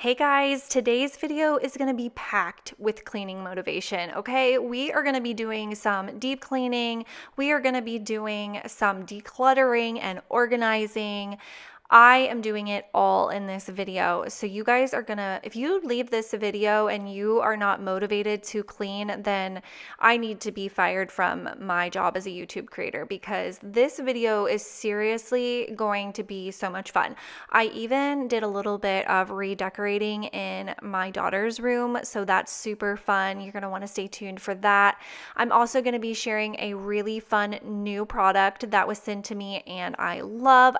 Hey guys, today's video is going to be packed with cleaning motivation, okay? We are going to be doing some deep cleaning. We are going to be doing some decluttering and organizing. I am doing it all in this video. So you guys are gonna, if you leave this video and you are not motivated to clean, then I need to be fired from my job as a YouTube creator because this video is seriously going to be so much fun. I even did a little bit of redecorating in my daughter's room, so that's super fun. You're gonna wanna stay tuned for that. I'm also gonna be sharing a really fun new product that was sent to me and I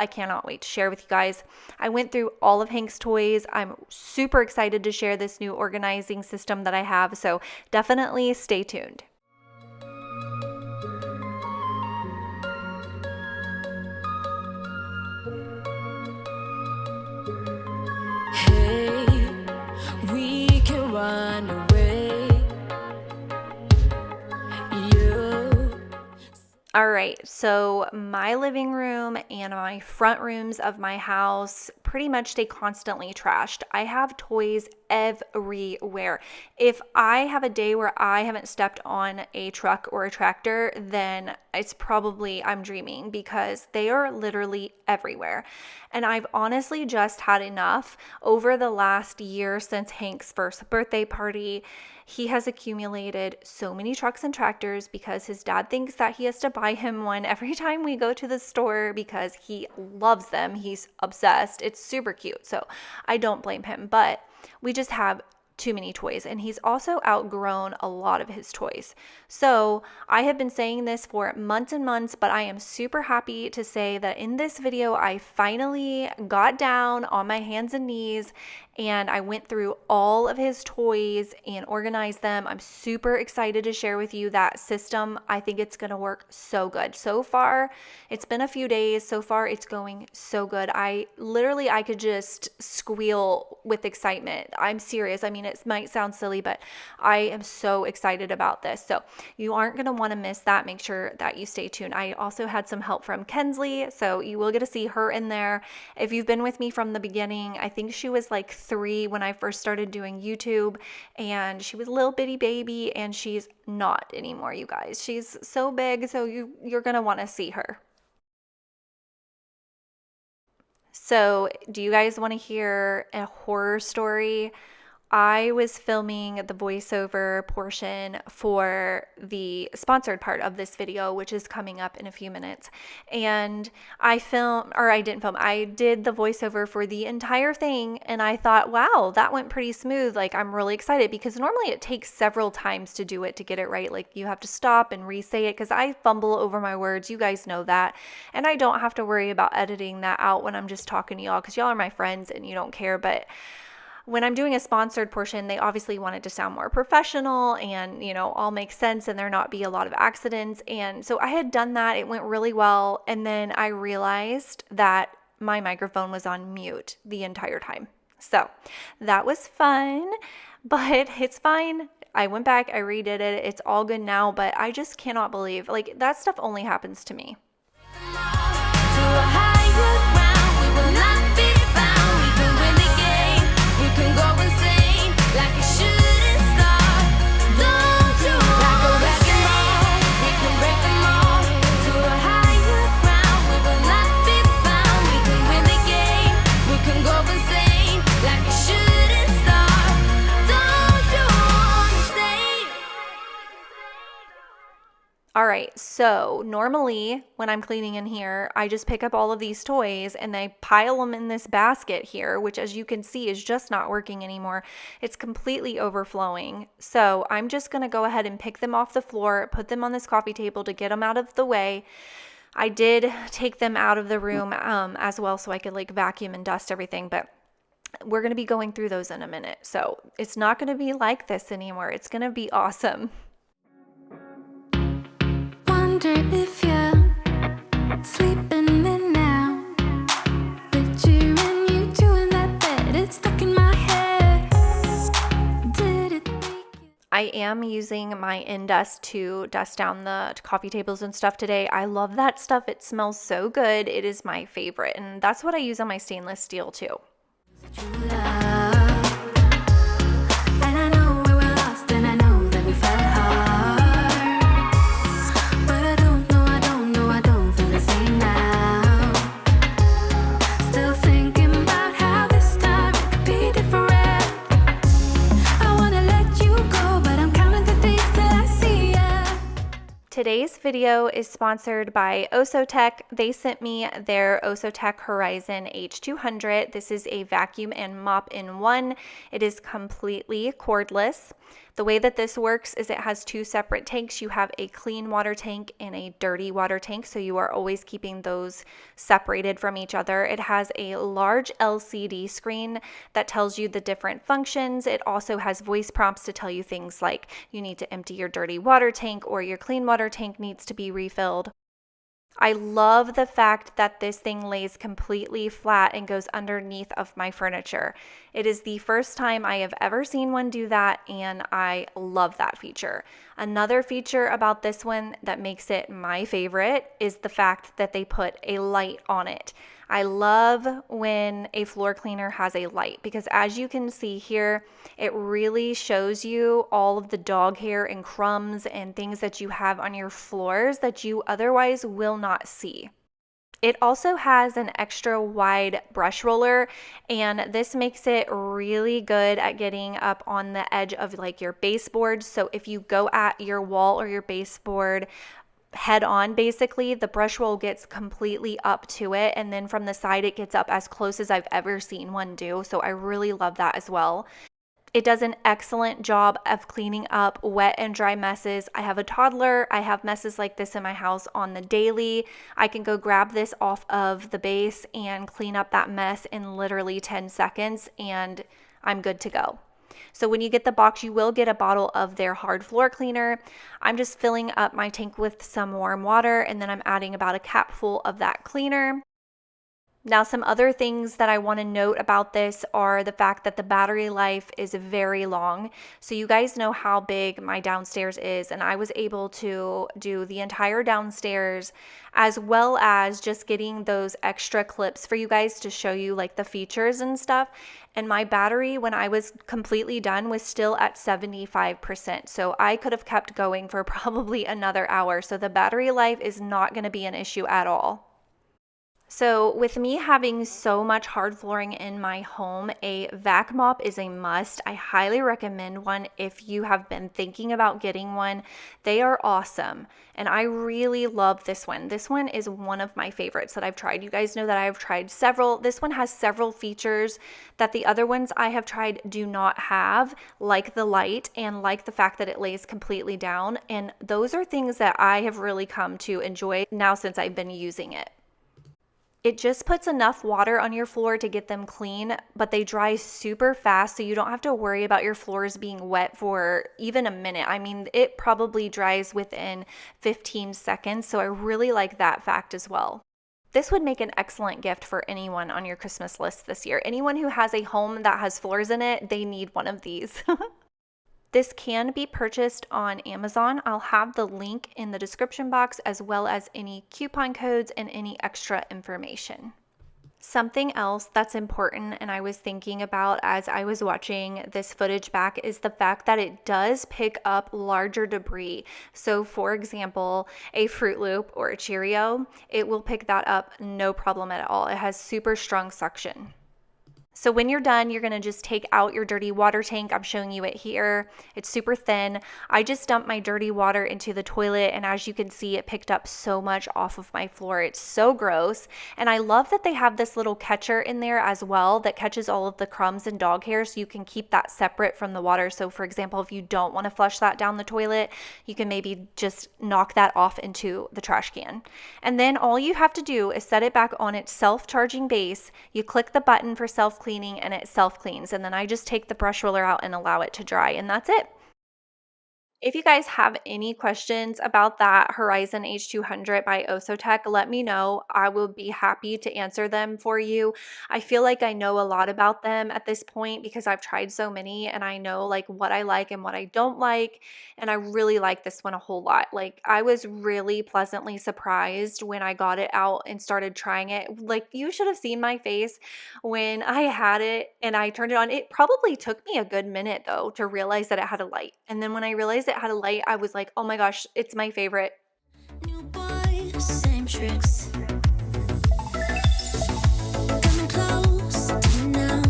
cannot wait to share with you guys. I went through all of Hank's toys. I'm super excited to share this new organizing system that I have, so definitely stay tuned. Hey, we can run away. All right, so my living room and my front rooms of my house pretty much stay constantly trashed. I have toys everywhere. If I have a day where I haven't stepped on a truck or a tractor, then it's probably I'm dreaming because they are literally everywhere. And I've honestly just had enough. Over the last year since Hank's first birthday party, he has accumulated so many trucks and tractors because his dad thinks that he has to buy him one every time we go to the store because he loves them. He's obsessed. It's super cute. So I don't blame him, but we just have too many toys, and he's also outgrown a lot of his toys. So I have been saying this for months and months, but I am super happy to say that in this video I finally got down on my hands and knees and I went through all of his toys and organized them. I'm super excited to share with you that system. I think it's going to work so good. So far, it's been a few days. So far, it's going so good. I could just squeal with excitement. I'm serious. I mean, it might sound silly, but I am so excited about this. So you aren't going to want to miss that. Make sure that you stay tuned. I also had some help from Kensley, so you will get to see her in there. If you've been with me from the beginning, I think she was like 3 when I first started doing YouTube, and she was a little bitty baby, and she's not anymore, you guys. She's so big, so you're going to want to see her. So, do you guys want to hear a horror story? I was filming the voiceover portion for the sponsored part of this video, which is coming up in a few minutes. And I did the voiceover for the entire thing. And I thought, wow, that went pretty smooth. Like, I'm really excited because normally it takes several times to do it to get it right. Like, you have to stop and re-say it because I fumble over my words. You guys know that. And I don't have to worry about editing that out when I'm just talking to y'all because y'all are my friends and you don't care. But when I'm doing a sponsored portion, they obviously want it to sound more professional and, all make sense and there not be a lot of accidents. And so I had done that. It went really well. And then I realized that my microphone was on mute the entire time. So that was fun, but it's fine. I went back, I redid it. It's all good now, but I just cannot believe, like, that stuff only happens to me. All right, so normally when I'm cleaning in here, I just pick up all of these toys and I pile them in this basket here, which as you can see is just not working anymore. It's completely overflowing. So I'm just gonna go ahead and pick them off the floor, put them on this coffee table to get them out of the way. I did take them out of the room as well so I could like vacuum and dust everything, but we're gonna be going through those in a minute. So it's not gonna be like this anymore. It's gonna be awesome. If you're sleeping in now, picturing you doing that bed, it's stuck in my head. Did it make you? I am using my Indust to dust down the coffee tables and stuff today. I love that stuff. It smells so good. It is my favorite, and that's what I use on my stainless steel too. True love. Today's video is sponsored by Osotec. They sent me their Osotec Horizon H200. This is a vacuum and mop in one. It is completely cordless. The way that this works is it has two separate tanks. You have a clean water tank and a dirty water tank, so you are always keeping those separated from each other. It has a large LCD screen that tells you the different functions. It also has voice prompts to tell you things like you need to empty your dirty water tank or your clean water tank needs to be refilled. I love the fact that this thing lays completely flat and goes underneath of my furniture. It is the first time I have ever seen one do that, and I love that feature. Another feature about this one that makes it my favorite is the fact that they put a light on it. I love when a floor cleaner has a light because as you can see here, it really shows you all of the dog hair and crumbs and things that you have on your floors that you otherwise will not see. It also has an extra wide brush roller, and this makes it really good at getting up on the edge of like your baseboard. So if you go at your wall or your baseboard head on, basically the brush roll gets completely up to it, and then from the side it gets up as close as I've ever seen one do. So I really love that as well. It does an excellent job of cleaning up wet and dry messes. I have a toddler. I have messes like this in my house on the daily. I can go grab this off of the base and clean up that mess in literally 10 seconds and I'm good to go. So when you get the box, you will get a bottle of their hard floor cleaner. I'm just filling up my tank with some warm water and then I'm adding about a capful of that cleaner. Now, some other things that I want to note about this are the fact that the battery life is very long. So you guys know how big my downstairs is, and I was able to do the entire downstairs as well as just getting those extra clips for you guys to show you like the features and stuff. And my battery, when I was completely done, was still at 75%. So I could have kept going for probably another hour. So the battery life is not going to be an issue at all. So with me having so much hard flooring in my home, a vac mop is a must. I highly recommend one if you have been thinking about getting one. They are awesome. And I really love this one. This one is one of my favorites that I've tried. You guys know that I've tried several. This one has several features that the other ones I have tried do not have, like the light and like the fact that it lays completely down. And those are things that I have really come to enjoy now since I've been using it. It just puts enough water on your floor to get them clean, but they dry super fast, so you don't have to worry about your floors being wet for even a minute. I mean, it probably dries within 15 seconds, so I really like that fact as well. This would make an excellent gift for anyone on your Christmas list this year. Anyone who has a home that has floors in it, they need one of these. This can be purchased on Amazon. I'll have the link in the description box as well as any coupon codes and any extra information. Something else that's important and I was thinking about as I was watching this footage back is the fact that it does pick up larger debris. So for example, a Fruit Loop or a Cheerio, it will pick that up no problem at all. It has super strong suction. So when you're done, you're going to just take out your dirty water tank. I'm showing you it here. It's super thin. I just dumped my dirty water into the toilet, and as you can see, it picked up so much off of my floor. It's so gross. And I love that they have this little catcher in there as well that catches all of the crumbs and dog hair, so you can keep that separate from the water. So for example, if you don't want to flush that down the toilet, you can maybe just knock that off into the trash can. And then all you have to do is set it back on its self-charging base. You click the button for self-cleaning and it self-cleans, and then I just take the brush roller out and allow it to dry, and that's it. If you guys have any questions about that Horizon H200 by Osotec, let me know. I will be happy to answer them for you. I feel like I know a lot about them at this point because I've tried so many and I know like what I like and what I don't like. And I really like this one a whole lot. Like I was really pleasantly surprised when I got it out and started trying it. Like you should have seen my face when I had it and I turned it on. It probably took me a good minute though to realize that it had a light. And then when I realized it had a light, I was like, oh my gosh, it's my favorite. New boy, same tricks. Coming close to me now,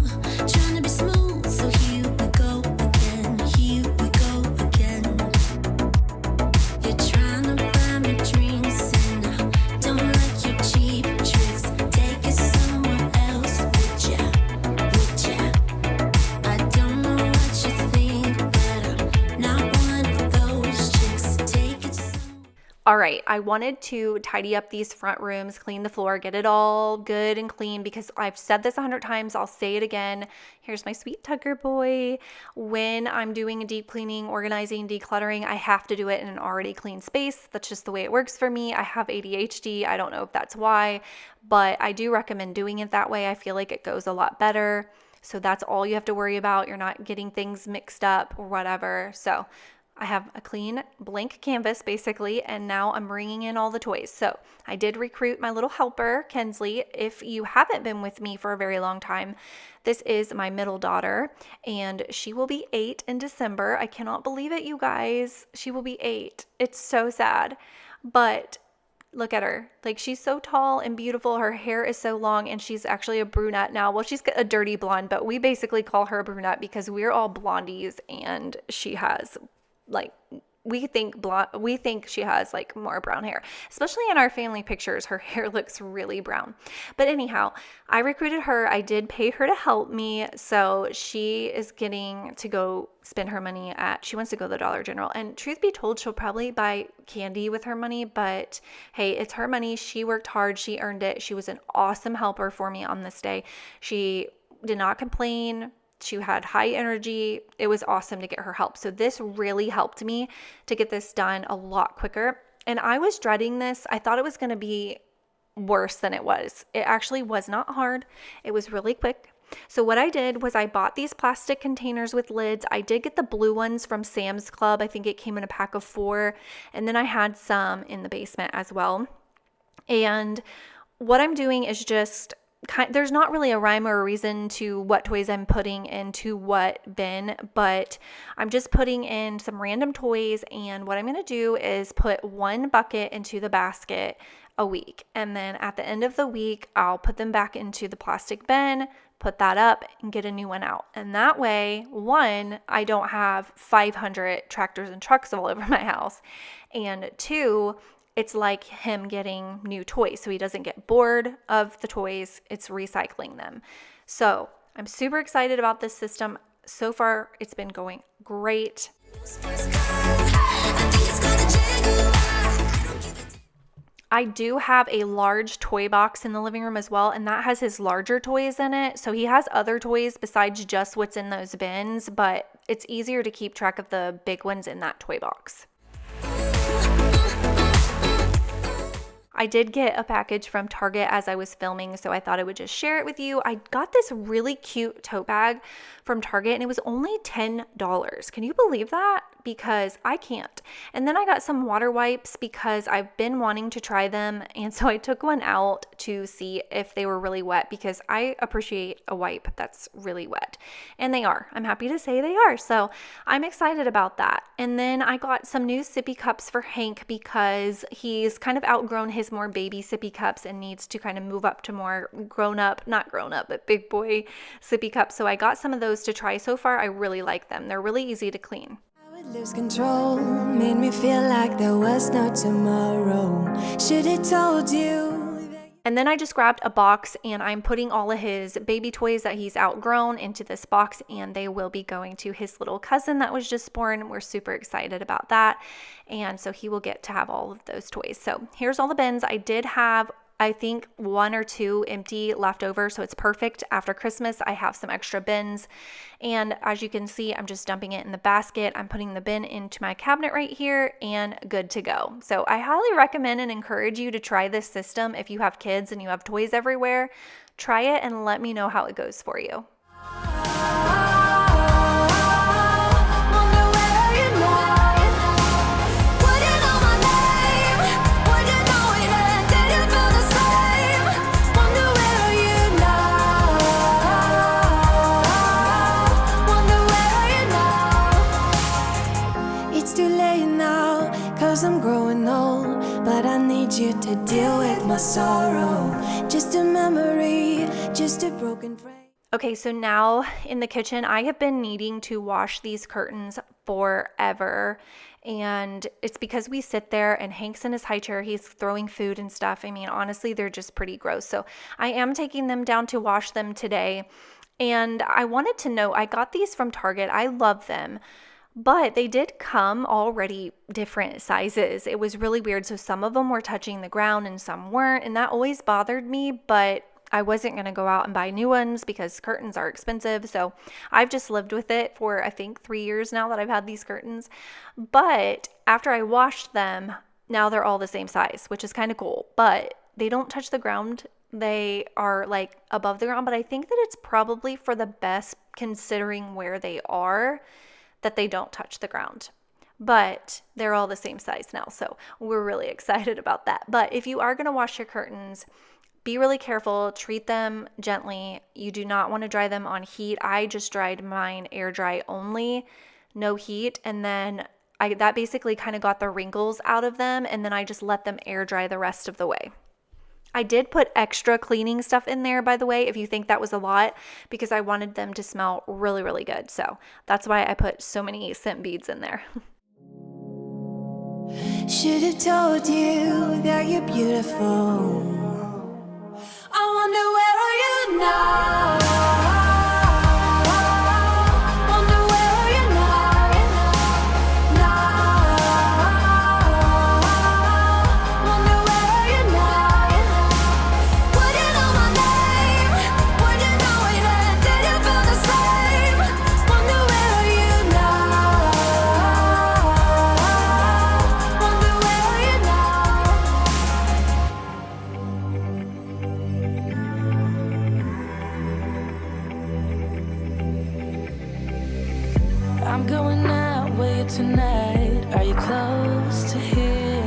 trying to be smooth. So here we go again, here we go again. You're trying to All right, I wanted to tidy up these front rooms, clean the floor, get it all good and clean because I've said this 100 times. I'll say it again. Here's my sweet Tucker boy. When I'm doing a deep cleaning, organizing, decluttering, I have to do it in an already clean space. That's just the way it works for me. I have ADHD. I don't know if that's why, but I do recommend doing it that way. I feel like it goes a lot better. So that's all you have to worry about. You're not getting things mixed up or whatever. So I have a clean blank canvas basically, and now I'm bringing in all the toys. So I did recruit my little helper, Kensley. If you haven't been with me for a very long time, this is my middle daughter, and she will be 8 in December. I cannot believe it, you guys. She will be 8. It's so sad, but look at her. Like, she's so tall and beautiful. Her hair is so long, and she's actually a brunette now. Well, she's a dirty blonde, but we basically call her a brunette because we're all blondies, and she has like we think she has like more brown hair, especially in our family pictures. Her hair looks really brown. But anyhow, I recruited her. I did pay her to help me. So she is getting to go spend her money she wants to go to the Dollar General. And truth be told, she'll probably buy candy with her money, but hey, it's her money. She worked hard. She earned it. She was an awesome helper for me on this day. She did not complain. She had high energy. It was awesome to get her help. So this really helped me to get this done a lot quicker. And I was dreading this. I thought it was going to be worse than it was. It actually was not hard. It was really quick. So what I did was I bought these plastic containers with lids. I did get the blue ones from Sam's Club. I think it came in a pack of 4. And then I had some in the basement as well. And what I'm doing is just there's not really a rhyme or a reason to what toys I'm putting into what bin, but I'm just putting in some random toys, and what I'm going to do is put 1 bucket into the basket a week, and then at the end of the week I'll put them back into the plastic bin, put that up, and get a new one out. And that way, 1, I don't have 500 tractors and trucks all over my house, and 2, it's like him getting new toys, so he doesn't get bored of the toys. It's recycling them. So I'm super excited about this system. So far, it's been going great. I do have a large toy box in the living room as well, and that has his larger toys in it. So he has other toys besides just what's in those bins, but it's easier to keep track of the big ones in that toy box. I did get a package from Target as I was filming, so I thought I would just share it with you. I got this really cute tote bag from Target, and it was only $10. Can you believe that? Because I can't. And then I got some water wipes because I've been wanting to try them, and so I took one out to see if they were really wet because I appreciate a wipe that's really wet. And they are. I'm happy to say they are. So I'm excited about that. And then I got some new sippy cups for Hank because he's kind of outgrown his more baby sippy cups and needs to kind of move up to more not grown up, but big boy sippy cups. So I got some of those to try. So far, I really like them. They're really easy to clean. I would lose control, made me feel like there was no tomorrow. Should have told you. And then I just grabbed a box, and I'm putting all of his baby toys that he's outgrown into this box, and they will be going to his little cousin that was just born. We're super excited about that. And so he will get to have all of those toys. So here's all the bins. I did have, I think, 1 or 2 empty left over, so it's perfect. After Christmas, I have some extra bins, and as you can see, I'm just dumping it in the basket. I'm putting the bin into my cabinet right here, and good to go. So I highly recommend and encourage you to try this system. If you have kids and you have toys everywhere, try it and let me know how it goes for you. I'm growing old, but I need you to deal with my sorrow. Just a memory, just a broken frame. Okay, so now in the kitchen, I have been needing to wash these curtains forever. And it's because we sit there and Hank's in his high chair, he's throwing food and stuff. I mean, honestly, they're just pretty gross. So I am taking them down to wash them today. And I wanted to know, I got these from Target. I love them. But they did come already different sizes. It was really weird. So some of them were touching the ground and some weren't. And that always bothered me. But I wasn't going to go out and buy new ones because curtains are expensive. So I've just lived with it for, I think, 3 years now that I've had these curtains. But after I washed them, now they're all the same size, which is kind of cool. But they don't touch the ground. They are like above the ground. But I think that it's probably for the best considering where they are, that they don't touch the ground. But they're all the same size now, so we're really excited about that. But if you are going to wash your curtains, be really careful, treat them gently. You do not want to dry them on heat. I just dried mine air dry only, no heat, and then that basically kind of got the wrinkles out of them, and then I just let them air dry the rest of the way. I did put extra cleaning stuff in there, by the way, if you think that was a lot, because I wanted them to smell really, really good. So that's why I put so many scent beads in there. Should have told you that you're beautiful. I wonder where are you now? Wonder where are you now? Wonder where are you now? Would you know my name? Would you know it? Did you feel the same? Wonder where are you now? Wonder where are you now? I'm going out with you tonight. Are you close to here?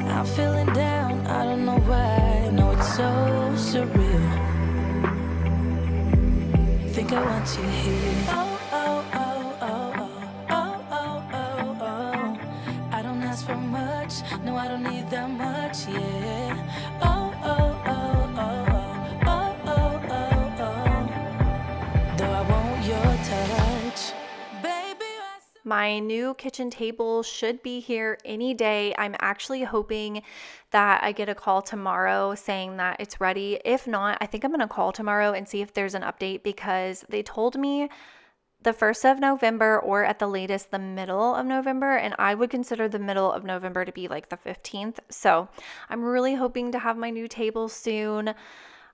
I'm feeling down, I don't know why. No, it's so surreal. Think I want you here. Oh, oh, oh, oh, oh, oh, oh, oh, oh. I don't ask for much, no, I don't need that much, yeah. Oh, oh, oh, oh, oh, oh, oh, oh. Though I want your touch, baby. My new kitchen table should be here any day. I'm actually hoping that I get a call tomorrow saying that it's ready. If not, I think I'm going to call tomorrow and see if there's an update, because they told me the 1st of November or at the latest the middle of November, and I would consider the middle of November to be like the 15th. So I'm really hoping to have my new table soon.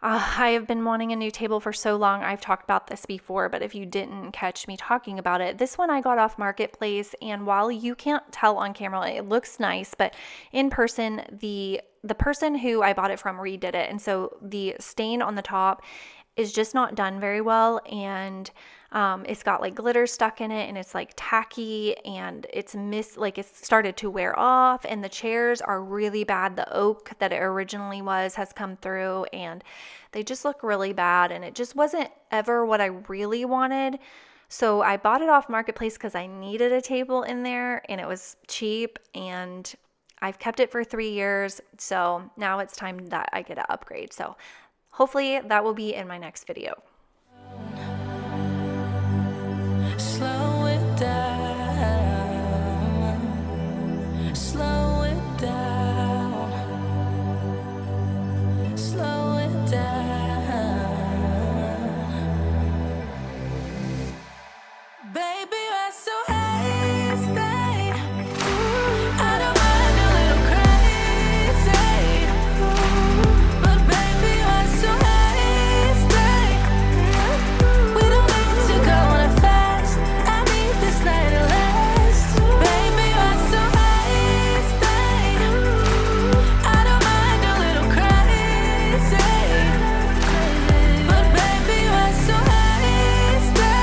I have been wanting a new table for so long. I've talked about this before, but if you didn't catch me talking about it, this one I got off Marketplace, and while you can't tell on camera, it looks nice, but in person, the person who I bought it from redid it, and so the stain on the top is just not done very well, and it's got like glitter stuck in it, and it's like tacky, and it's started to wear off, and the chairs are really bad. The oak that it originally was has come through, and they just look really bad, and it just wasn't ever what I really wanted. So I bought it off Marketplace because I needed a table in there, and it was cheap, and I've kept it for 3 years, so now it's time that I get an upgrade. So hopefully that will be in my next video. Slow it down. Slow it down. Slow it down. Baby, you're so hasty. I don't mind a little crazy, but baby, you're so hasty. We don't need to go on a fast. I need this night to last. Baby, you're so hasty. I don't mind a little crazy, but baby, you're so hasty.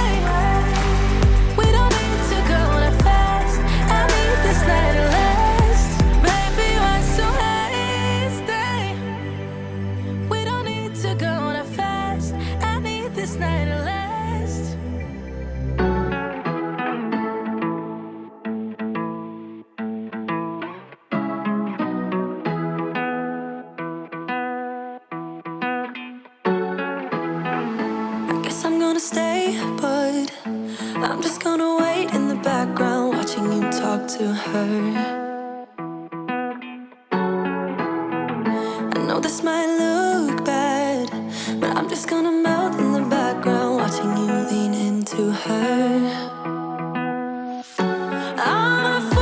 We don't need to go on a fast. I need this night to last. Baby, you're so hasty. We don't need to go on a fast. I need this night to last. I guess I'm gonna stay put. I'm just gonna wait in the background, watching you talk to her. I know this might look bad, but I'm just gonna melt in the background, watching you hurt. I'm a fool.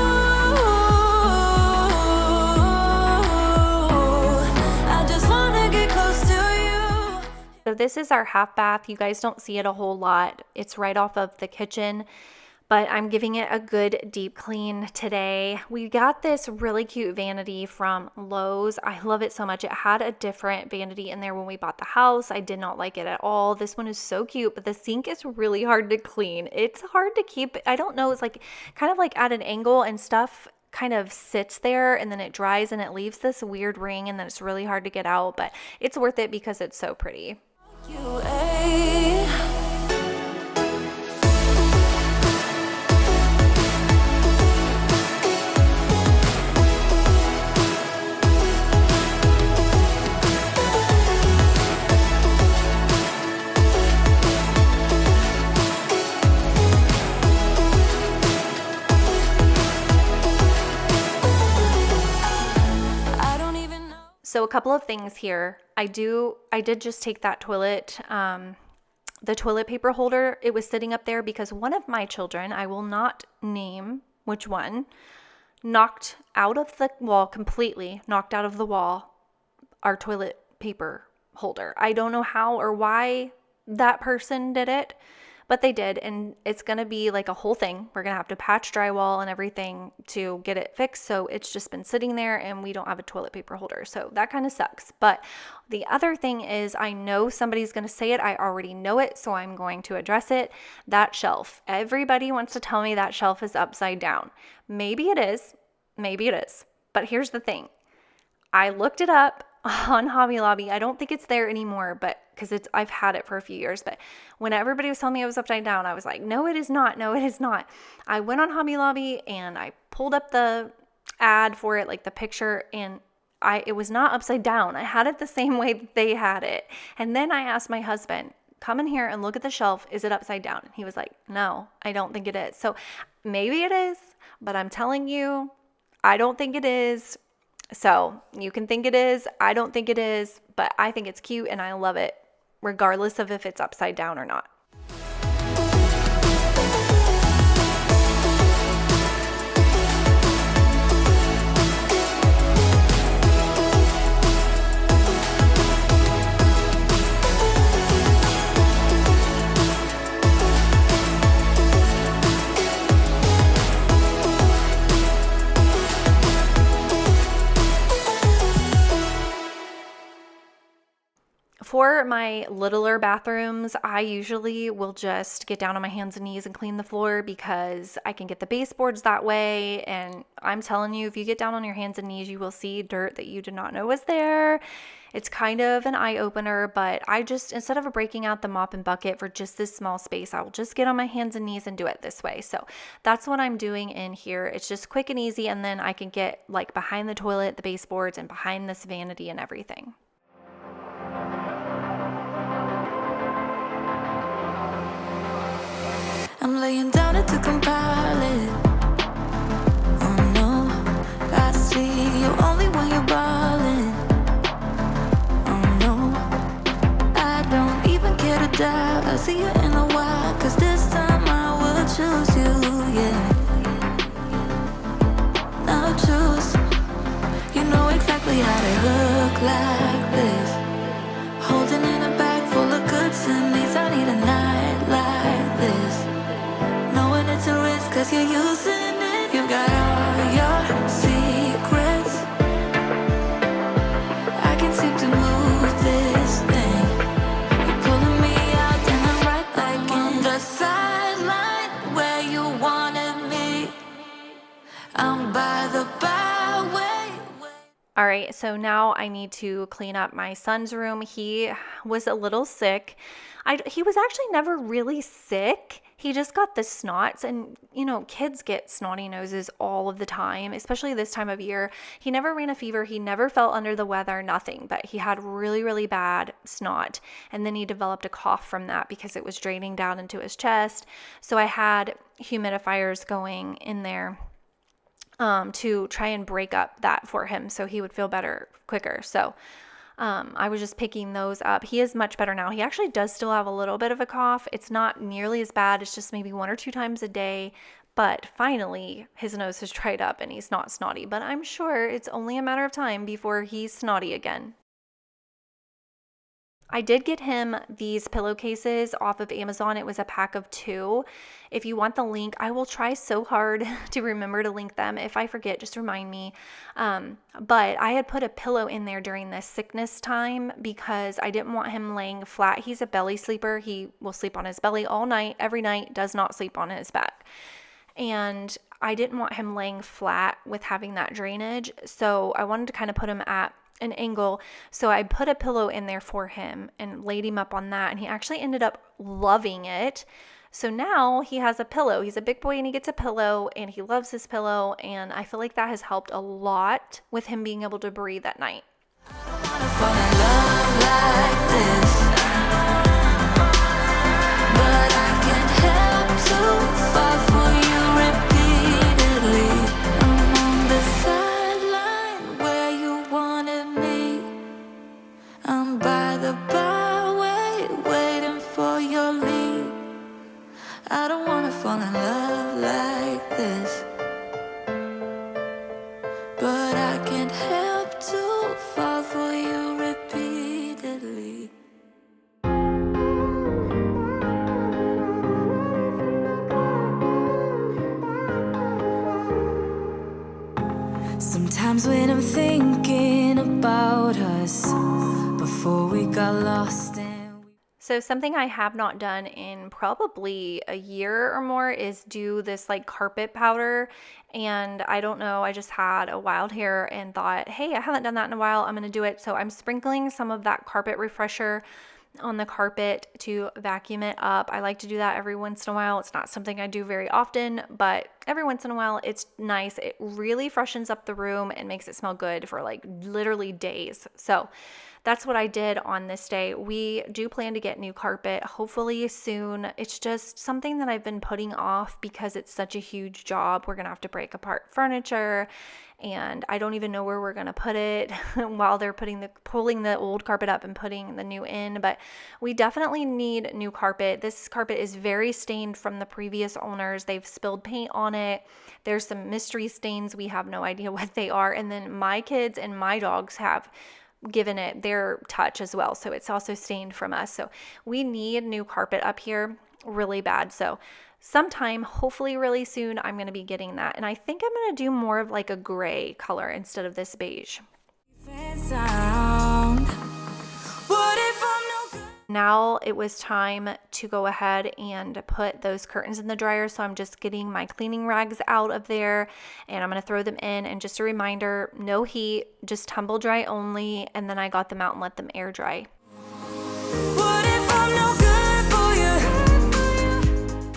I just wanna get close to you. So this is our half bath. You guys don't see it a whole lot. It's right off of the kitchen, but I'm giving it a good deep clean today. We got this really cute vanity from Lowe's. I love it so much. It had a different vanity in there when we bought the house. I did not like it at all. This one is so cute, but the sink is really hard to clean. It's hard to keep. I don't know. It's like kind of like at an angle and stuff kind of sits there and then it dries and it leaves this weird ring and then it's really hard to get out, but it's worth it because it's so pretty. You, eh? I don't even know. So a couple of things here. I did just take that the toilet paper holder. It was sitting up there because one of my children, I will not name which one, knocked out of the wall our toilet paper holder. I don't know how or why that person did it, but they did, and it's going to be like a whole thing. We're going to have to patch drywall and everything to get it fixed, so it's just been sitting there and we don't have a toilet paper holder, so that kind of sucks. But the other thing is, I know somebody's going to say it. I already know it, so I'm going to address it. That shelf. Everybody wants to tell me that shelf is upside down. Maybe it is. But here's the thing. I looked it up on Hobby Lobby. I don't think it's there anymore, but because I've had it for a few years. But when everybody was telling me it was upside down, I was like, no, it is not. No, it is not. I went on Hobby Lobby and I pulled up the ad for it, like the picture, and it was not upside down. I had it the same way that they had it. And then I asked my husband, come in here and look at the shelf. Is it upside down? And he was like, no, I don't think it is. So maybe it is, but I'm telling you, I don't think it is. So you can think it is. I don't think it is, but I think it's cute and I love it, regardless of if it's upside down or not. For my littler bathrooms, I usually will just get down on my hands and knees and clean the floor because I can get the baseboards that way. And I'm telling you, if you get down on your hands and knees, you will see dirt that you did not know was there. It's kind of an eye opener, but I just, instead of breaking out the mop and bucket for just this small space, I will just get on my hands and knees and do it this way. So that's what I'm doing in here. It's just quick and easy. And then I can get like behind the toilet, the baseboards, and behind this vanity and everything. I'm laying down it to compile it. Oh no, I see you only when you're ballin'. Oh no, I don't even care to doubt. I'll see you in a while, 'cause this time I will choose you, yeah. Now choose. You know exactly how to look like this. Holding in a bag full of goods and needs. I need a night like this. Knowing it's a risk 'cause you're using it. You got all your secrets. I can't seem to move this thing. You're pulling me out and I'm right back in the sideline where you wanted me. I'm by the byway. All right, so now I need to clean up my son's room. He was a little sick. He was actually never really sick. He just got the snots, and you know, kids get snotty noses all of the time, especially this time of year. He never ran a fever. He never felt under the weather, nothing, but he had really, really bad snot. And then he developed a cough from that because it was draining down into his chest. So I had humidifiers going in there to try and break up that for him so he would feel better quicker. So I was just picking those up. He is much better now. He actually does still have a little bit of a cough. It's not nearly as bad. It's just maybe 1 or 2 times a day. But finally, his nose has dried up and he's not snotty. But I'm sure it's only a matter of time before he's snotty again. I did get him these pillowcases off of Amazon. It was a pack of 2. If you want the link, I will try so hard to remember to link them. If I forget, just remind me. But I had put a pillow in there during this sickness time because I didn't want him laying flat. He's a belly sleeper. He will sleep on his belly all night, every night, does not sleep on his back. And I didn't want him laying flat with having that drainage. So I wanted to kind of put him at an angle. So I put a pillow in there for him and laid him up on that. And he actually ended up loving it. So now he has a pillow. He's a big boy and he gets a pillow and he loves his pillow. And I feel like that has helped a lot with him being able to breathe at night. I don't wanna fall in love like this, but I can't help to fall for you repeatedly. Sometimes when I'm thinking about us before we got lost in. So something I have not done in probably a year or more is do this like carpet powder. And I don't know, I just had a wild hair and thought, hey, I haven't done that in a while. I'm going to do it. So I'm sprinkling some of that carpet refresher on the carpet to vacuum it up. I like to do that every once in a while. It's not something I do very often, but every once in a while it's nice. It really freshens up the room and makes it smell good for like literally days. So that's what I did on this day. We do plan to get new carpet, hopefully soon. It's just something that I've been putting off because it's such a huge job. We're going to have to break apart furniture, and I don't even know where we're going to put it while they're pulling the old carpet up and putting the new in. But we definitely need new carpet. This carpet is very stained from the previous owners. They've spilled paint on it. There's some mystery stains. We have no idea what they are. And then my kids and my dogs have given it their touch as well. So it's also stained from us. So we need new carpet up here really bad. So sometime, hopefully really soon, I'm going to be getting that. And I think I'm going to do more of like a gray color instead of this beige. Now it was time to go ahead and put those curtains in the dryer. So I'm just getting my cleaning rags out of there and I'm going to throw them in. And just a reminder, no heat, just tumble dry only. And then I got them out and let them air dry. What if I'm no good for you?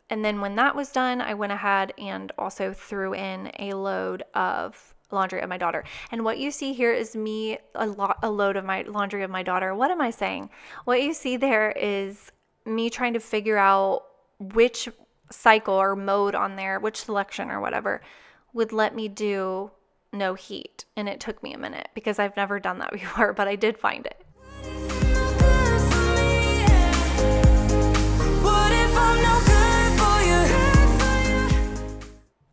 And then when that was done, I went ahead and also threw in a load of laundry of my daughter. And what you see here is me, a load of my laundry of my daughter. What am I saying? What you see there is me trying to figure out which cycle or mode on there, which selection or whatever would let me do no heat. And it took me a minute because I've never done that before, but I did find it.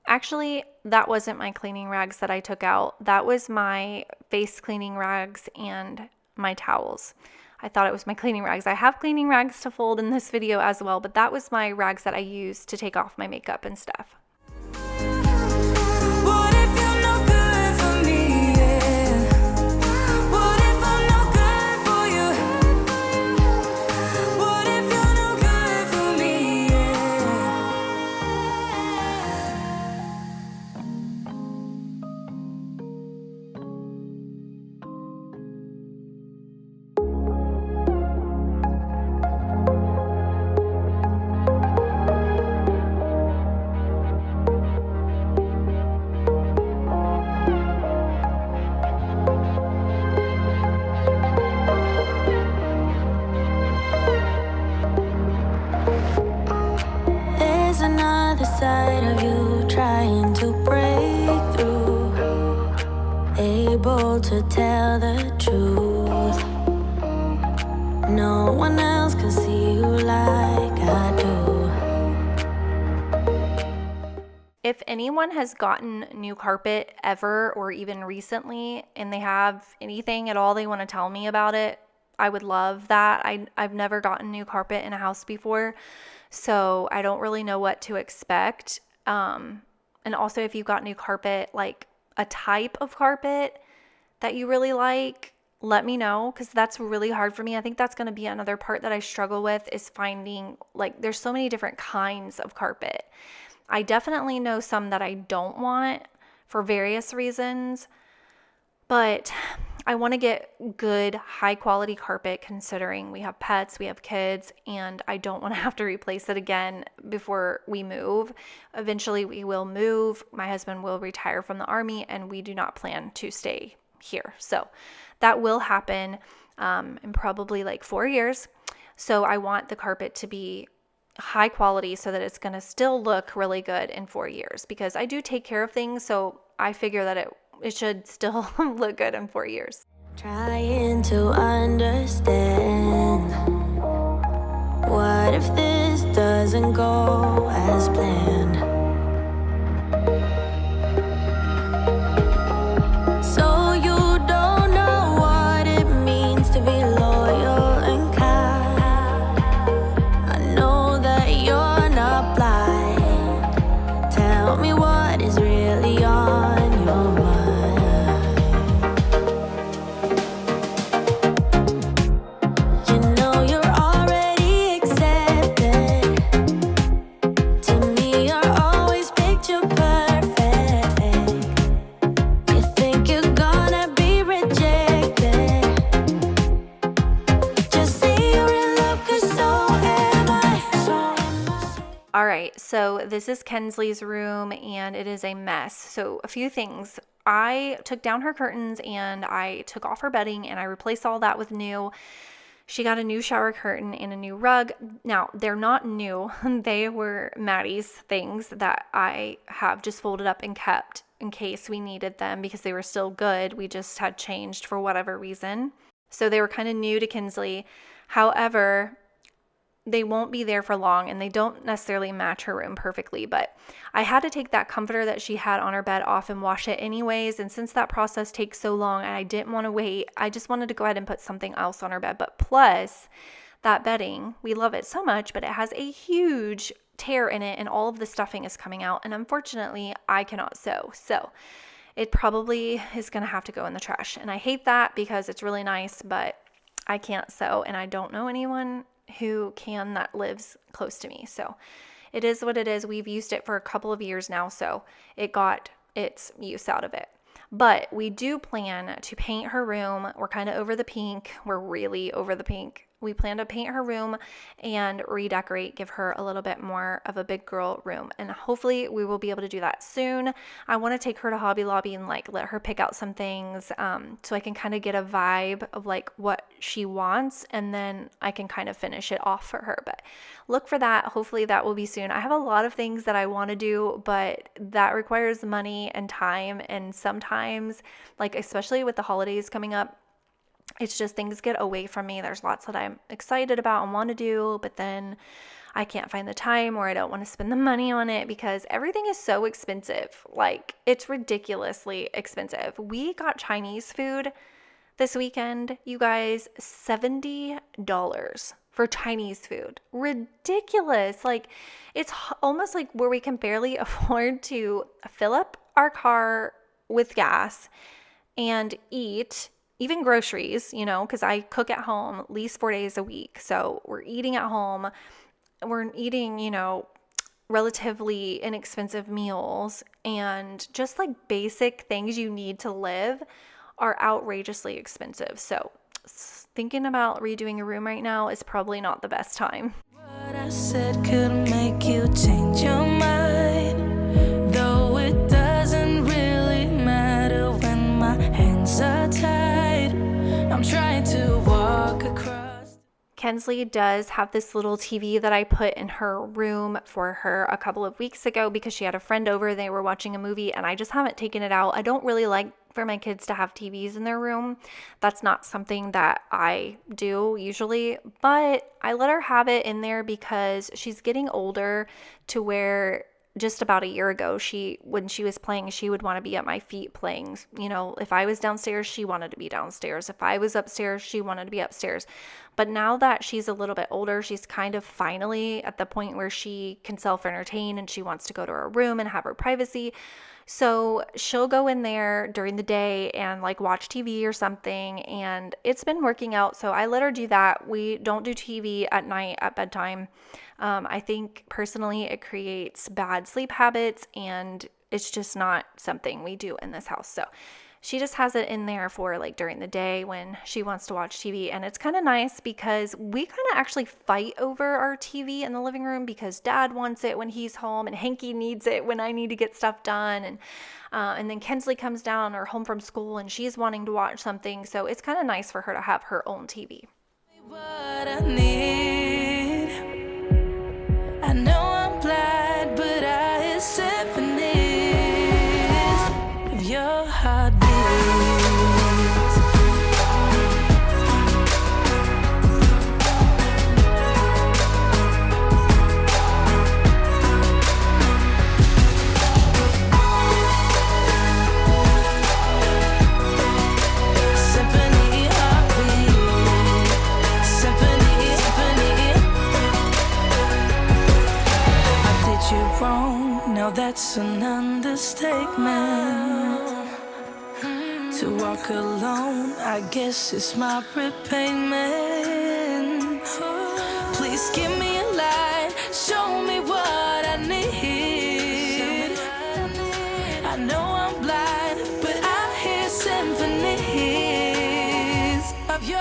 Actually, that wasn't my cleaning rags that I took out. That was my face cleaning rags and my towels. I thought it was my cleaning rags. I have cleaning rags to fold in this video as well, but that was my rags that I used to take off my makeup and stuff. Side of you trying to break through, able to tell the truth. no one else can see you like I do. If anyone has gotten new carpet ever or even recently and they have anything at all they want to tell me about it, I would love that. I've never gotten new carpet in a house before, so I don't really know what to expect. And also if you've got new carpet, like a type of carpet that you really like, let me know, because that's really hard for me. I think that's going to be another part that I struggle with, is finding, like, there's so many different kinds of carpet. I definitely know some that I don't want for various reasons, but I want to get good, high quality carpet, considering we have pets, we have kids, and I don't want to have to replace it again before we move. Eventually we will move. My husband will retire from the Army, and we do not plan to stay here. So that will happen in probably like 4 years. So I want the carpet to be high quality so that it's going to still look really good in 4 years, because I do take care of things. So I figure that it should still look good in 4 years. Trying to understand, what if this doesn't go as planned? So you don't know what it means to be loyal and kind. I know that you're not blind. Tell me what is really on your mind. You know you're already accepted. To me, you're always picture perfect. You think you're gonna be rejected. Just say you're in love, 'cause so am I. All right, so this is Kensley's room, and it is a mess. So a few things. I took down her curtains and I took off her bedding and I replaced all that with new. She got a new shower curtain and a new rug. Now, they're not new. They were Maddie's things that I have just folded up and kept in case we needed them, because they were still good. We just had changed for whatever reason. So they were kind of new to Kinsley. However, they won't be there for long, and they don't necessarily match her room perfectly, but I had to take that comforter that she had on her bed off and wash it anyways, and since that process takes so long and I didn't want to wait, I just wanted to go ahead and put something else on her bed. But plus, that bedding, we love it so much, but it has a huge tear in it and all of the stuffing is coming out, and unfortunately I cannot sew, so it probably is going to have to go in the trash. And I hate that because it's really nice, but I can't sew, and I don't know anyone who can that lives close to me. So it is what it is. We've used it for a couple of years now, so it got its use out of it. But we do plan to paint her room. We're kind of over the pink. We're really over the pink. We plan to paint her room and redecorate, give her a little bit more of a big girl room. And hopefully we will be able to do that soon. I want to take her to Hobby Lobby and like let her pick out some things so I can kind of get a vibe of like what she wants, and then I can kind of finish it off for her. But look for that. Hopefully that will be soon. I have a lot of things that I want to do, but that requires money and time. And sometimes, like especially with the holidays coming up, it's just things get away from me. There's lots that I'm excited about and want to do, but then I can't find the time, or I don't want to spend the money on it because everything is so expensive. Like, it's ridiculously expensive. We got Chinese food this weekend, you guys, $70 for Chinese food. Ridiculous. Like, it's almost like where we can barely afford to fill up our car with gas and eat, even groceries, you know, because I cook at home at least 4 days a week. So we're eating at home. We're eating, you know, relatively inexpensive meals, and just like basic things you need to live are outrageously expensive. So thinking about redoing a room right now is probably not the best time. What I said could make you change your mind, though it doesn't really matter when my hands are tied. I'm trying to walk across. Kensley does have this little TV that I put in her room for her a couple of weeks ago because she had a friend over. They were watching a movie and I just haven't taken it out. I don't really like for my kids to have TVs in their room. That's not something that I do usually, but I let her have it in there because she's getting older to where just about a year ago, when she was playing, she would want to be at my feet playing. You know, if I was downstairs, she wanted to be downstairs. If I was upstairs, she wanted to be upstairs. But now that she's a little bit older, she's kind of finally at the point where she can self-entertain and she wants to go to her room and have her privacy. So she'll go in there during the day and like watch TV or something, and it's been working out. So I let her do that. We don't do TV at night at bedtime. I think personally it creates bad sleep habits, and it's just not something we do in this house. So she just has it in there for like during the day when she wants to watch TV. And it's kind of nice because we kind of actually fight over our TV in the living room because Dad wants it when he's home and Hanky needs it when I need to get stuff done. And then Kensley comes down or home from school and she's wanting to watch something. So it's kind of nice for her to have her own TV. What I need. I know I'm blind, but I hear symphonies of your heartbeat. Now that's an understatement. To walk alone, I guess it's my repayment. Please give me a light, show me what I need. I know I'm blind, but I hear symphonies of your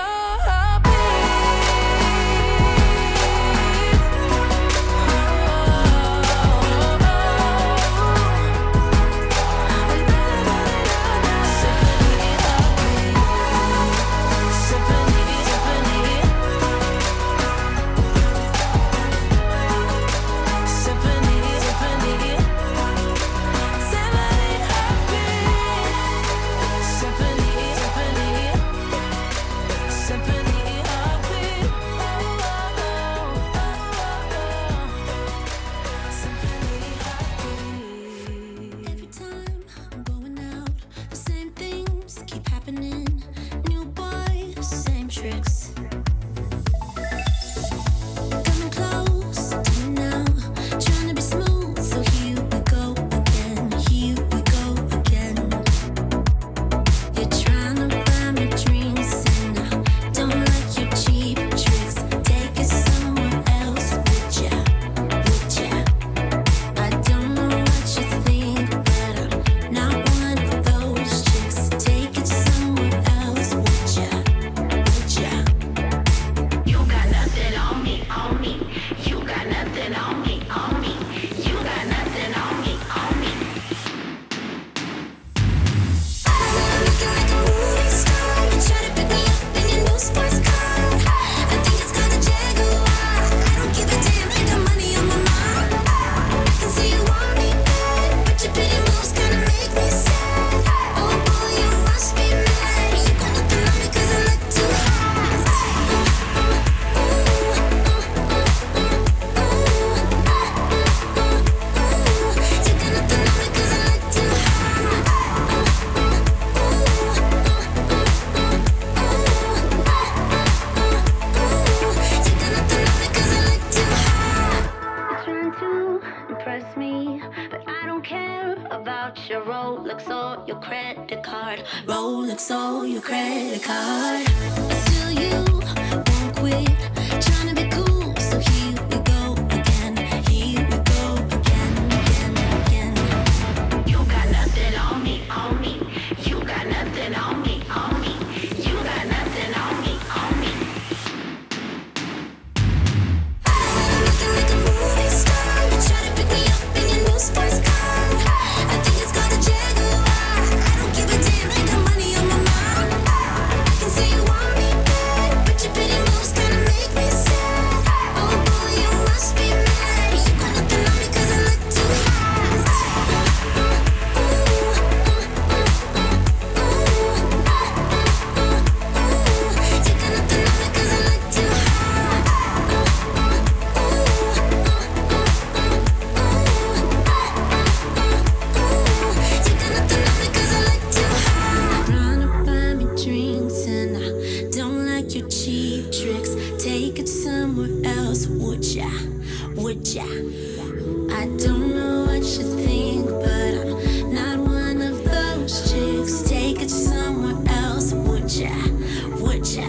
Rolex or your credit card. Still you won't quit trying to be cool, so here we go again. Here we go again. You got nothing on me, on me. You got nothing on me, on me. You got nothing on me, on me. Looking like a movie star, you try to pick me up in your new sports car. I think it's called a Jaguar. I don't give a damn, ain't got money on my mind. I can see you want me bad, but your pretty moves kinda make Would ya? I don't know what you think, but I'm not one of those chicks. Take it somewhere else. Would ya? Would ya?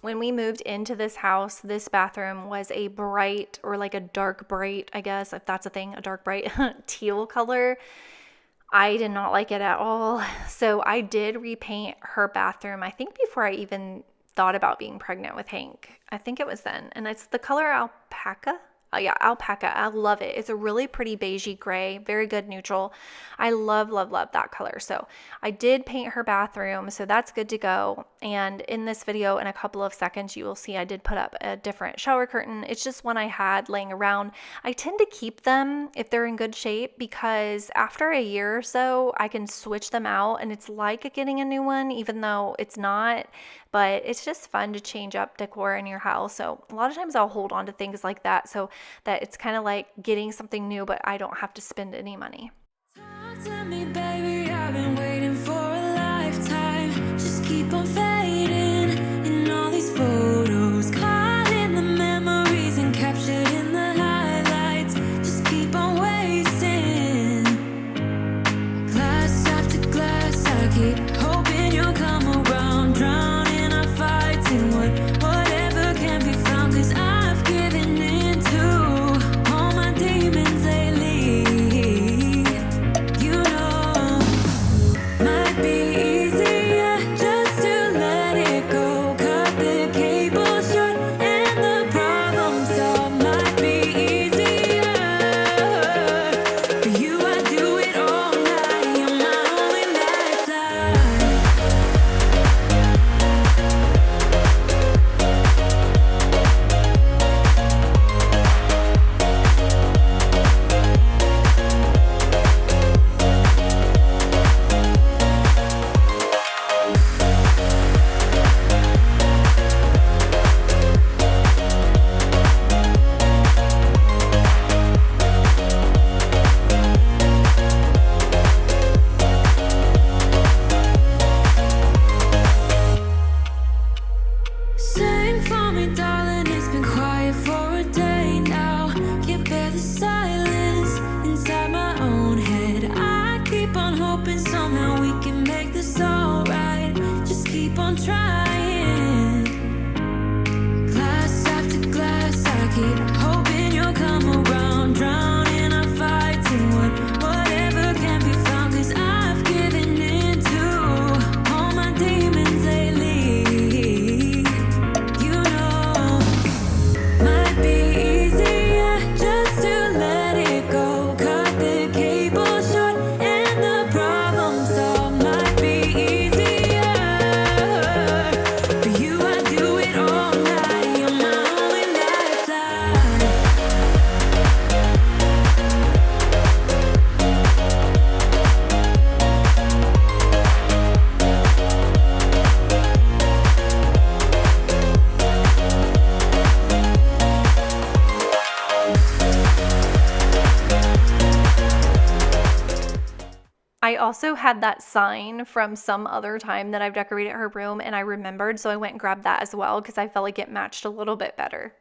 When we moved into this house, this bathroom was a bright, or like a dark bright, I guess, if that's a thing, a dark bright teal color. I did not like it at all. So I did repaint her bathroom, I think before I even thought about being pregnant with Hank. I think it was then. And it's the color alpaca. Oh yeah, alpaca. I love it. It's a really pretty beigey gray, very good neutral. I love, love, love that color. So I did paint her bathroom, so that's good to go. And in this video, in a couple of seconds, you will see I did put up a different shower curtain. It's just one I had laying around. I tend to keep them if they're in good shape, because after a year or so, I can switch them out and it's like getting a new one, even though it's not. But it's just fun to change up decor in your house. So a lot of times I'll hold on to things like that, so that it's kind of like getting something new, but I don't have to spend any money. Talk to me, baby. I've been waiting for a lifetime. Just keep on fading in all these photos, caught in the memories and captured in the highlights. Just keep on wasting. Glass after glass, I keep hoping you'll come around, drowning our fights in whatever can be found. 'Cause I've given in to all my demons lately. You know, might be easier just to let it go. Cut the cable short and the problem solved. Might be easier for you. I do it all night. You're my only lifeline. Sing for me, darling, it's been quiet for a day now. Can't bear the silence inside my own head. I keep on hoping somehow we can make this alright. Just keep on trying. Glass after glass, I keep hoping you'll come around, drowning our fights in whatever can be found. 'Cause I've given in to all my demons lately. You know, might be easier just to let it go. Cut the cable short and the problem solved. Might be easier for you. I do it all night. You're my only lifeline. I also had that sign from some other time that I've decorated her room, and I remembered, so I went and grabbed that as well because I felt like it matched a little bit better.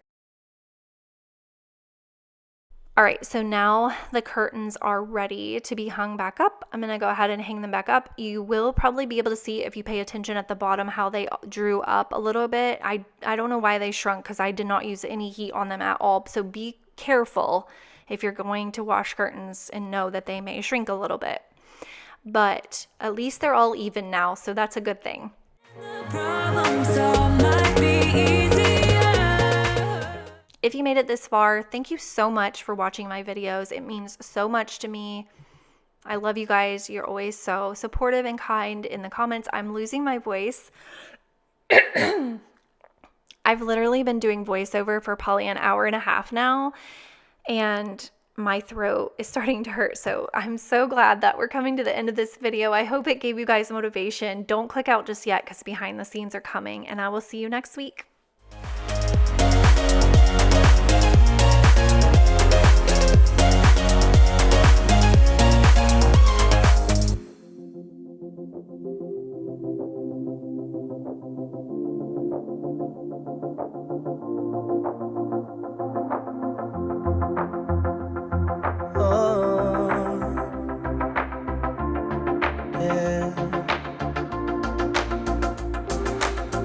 All right, so now the curtains are ready to be hung back up. I'm gonna go ahead and hang them back up. You will probably be able to see, if you pay attention at the bottom, how they drew up a little bit. I don't know why they shrunk, because I did not use any heat on them at all. So be careful if you're going to wash curtains, and know that they may shrink a little bit. But at least they're all even now, so that's a good thing. The problem solved. Might be easier. If you made it this far, thank you so much for watching my videos. It means so much to me. I love you guys. You're always so supportive and kind in the comments. I'm losing my voice. I've literally been doing voiceover for probably an hour and a half now, and my throat is starting to hurt. So I'm so glad that we're coming to the end of this video. I hope it gave you guys motivation. Don't click out just yet because behind the scenes are coming, and I will see you next week.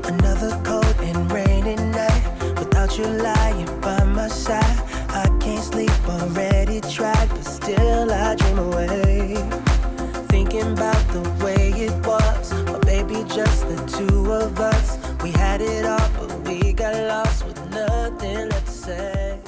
Another cold and rainy night without you lying by my side. I can't sleep, already tried, but still I dream away. Thinking about the way it was, but baby, just the two of us. We had it all, but we got lost with nothing left to say.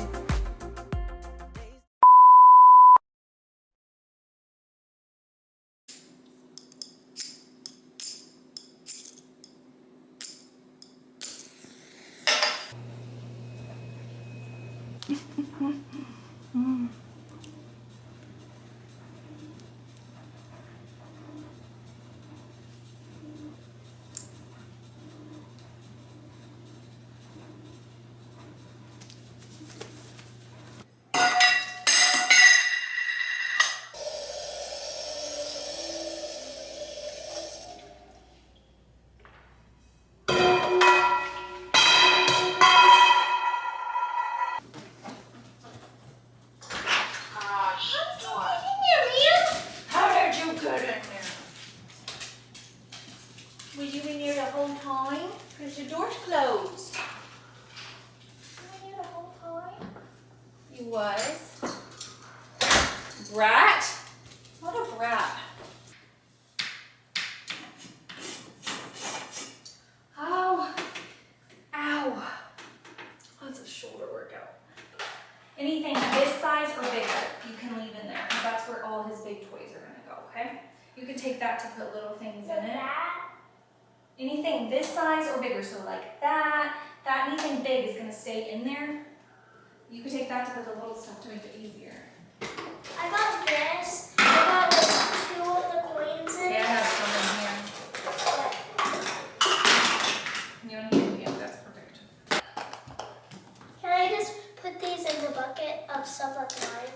Was you in here the whole time? Because your door's closed. You in here the whole time? You was. Brat? What a brat. Ow. Ow. That's a shoulder workout. Anything this size or bigger, you can leave in there, because that's where all his big toys are going to go, okay? You can take that to put little things in it. Anything this size or bigger, so like that, anything big is gonna stay in there. You can take that to put the little stuff to make it easier. I got this. I got like 2 of the coins in it. Yeah, I have some in here. You don't need to, yeah, that's perfect. Can I just put these in the bucket of stuff that's mine?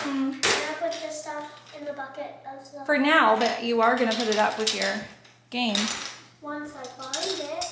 Can I put this stuff in the bucket of stuff? For now, but you are gonna put it up with your game. Once I find it.